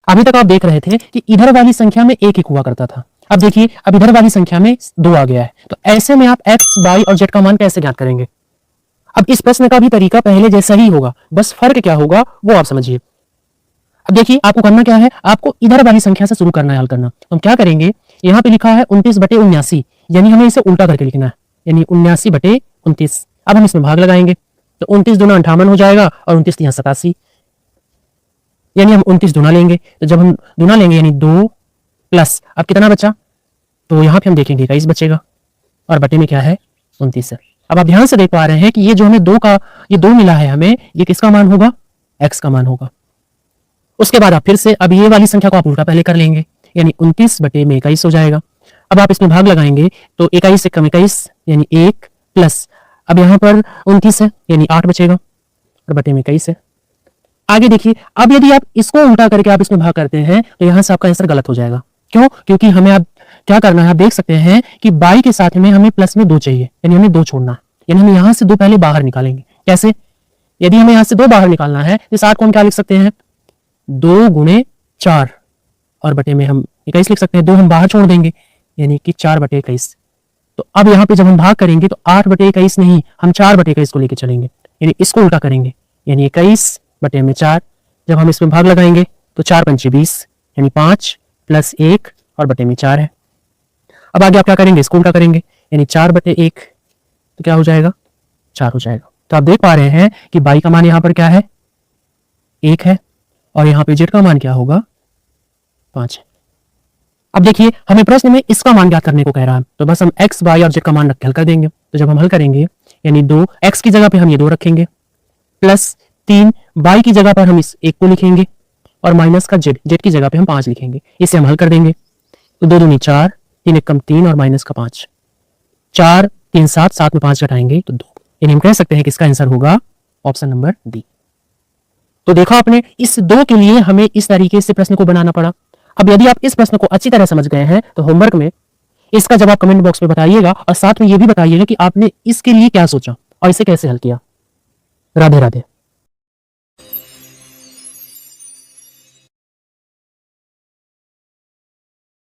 अभी तक आप देख रहे थे कि इधर वाली संख्या में एक हुआ करता था। अब देखिए, अब इधर वाली संख्या में 2 आ गया है। तो ऐसे में आप x, y और z का मान कैसे ज्ञात करेंगे? अब इस प्रश्न का भी तरीका पहले जैसा ही होगा, बस फर्क क्या होगा वो आप समझिए। अब देखिए, आपको करना क्या है, आपको इधर वाली संख्या से शुरू करना है हल करना। तो हम क्या करेंगे, यहाँ पे लिखा है 29/79, यानी हमें इसे उल्टा करके लिखना है, यानी 79/29। अब हम इसमें भाग लगाएंगे, तो 29 दूना 58 हो जाएगा और 29 यहाँ 87, यानी हम 29 दूना लेंगे। तो जब हम दूना लेंगे यानी 2 प्लस, अब कितना बचा, तो यहाँ पे हम देखेंगे 21 बचेगा और बटे में क्या है 29 है। अब आप ध्यान से देख पा रहे हैं कि ये जो हमें 2 का ये 2 मिला है हमें, ये किसका मान होगा, x का मान होगा। उसके बाद आप फिर से अब ये वाली संख्या को आप उल्टा पहले कर लेंगे, यानी 29/21 हो जाएगा। अब आप इसमें भाग लगाएंगे तो 21 से कम 21 यानी 1 प्लस, अब यहाँ पर 29 है यानी 8 बचेगा और बटे में 21 है। आगे देखिए, अब यदि आप इसको उल्टा करके आप इसमें भाग करते हैं तो यहाँ से आपका आंसर गलत हो जाएगा। क्यों? क्योंकि हमें अब क्या करना है, आप देख सकते हैं कि बाई के साथ में हमें प्लस में 2 चाहिए, यानी हमें 2 छोड़ना है, यानी हम यहाँ से 2 पहले बाहर निकालेंगे। कैसे? यदि हमें यहाँ से 2 बाहर निकालना है तो 7 को हम क्या लिख सकते हैं, 2 गुणे 4 और बटे में हम 21 लिख सकते हैं। 2 हम बाहर छोड़ देंगे यानी कि 4/21। तो अब यहाँ पे जब हम भाग करेंगे तो 8/21 नहीं, हम 4/21 को लेकर चलेंगे, यानी इसको उल्टा करेंगे, यानी 21 बटे में 4। जब हम इसमें भाग लगाएंगे तो 4 पंचे 20 यानी 5 प्लस 1 और बटे में 4 है। अब आगे आप क्या करेंगे, इसको उल्टा करेंगे, यानी 4/1 तो क्या हो जाएगा, 4 हो जाएगा। तो आप देख पा रहे हैं कि बाई का मान यहाँ पर क्या है, 1 है और यहाँ पे जेड का मान क्या होगा, 5 है। अब देखिए, हमें प्रश्न में इसका मान ज्ञात करने को कह रहा है, तो बस हम x, y और z का मान रख के हल कर देंगे। तो जब हम हल करेंगे यानी 2 x की जगह पे हम ये 2 रखेंगे, प्लस 3 y की जगह पर हम इस 1 को लिखेंगे और माइनस का z की जगह पे हम 5 लिखेंगे। इसे हम हल कर देंगे तो 2 दूनी 4, 3 एकम 3 और माइनस का 5, 4 3 7, 7 में 5 घटाएंगे तो 2, यानी हम कह सकते हैं कि इसका आंसर होगा ऑप्शन नंबर डी। तो देखा आपने, इस 2 के लिए हमें इस तरीके से प्रश्न को बनाना पड़ा। अब यदि आप इस प्रश्न को अच्छी तरह समझ गए हैं तो होमवर्क में इसका जवाब कमेंट बॉक्स में बताइएगा और साथ में ये भी बताइएगा कि आपने इसके लिए क्या सोचा और इसे कैसे हल किया। राधे राधे।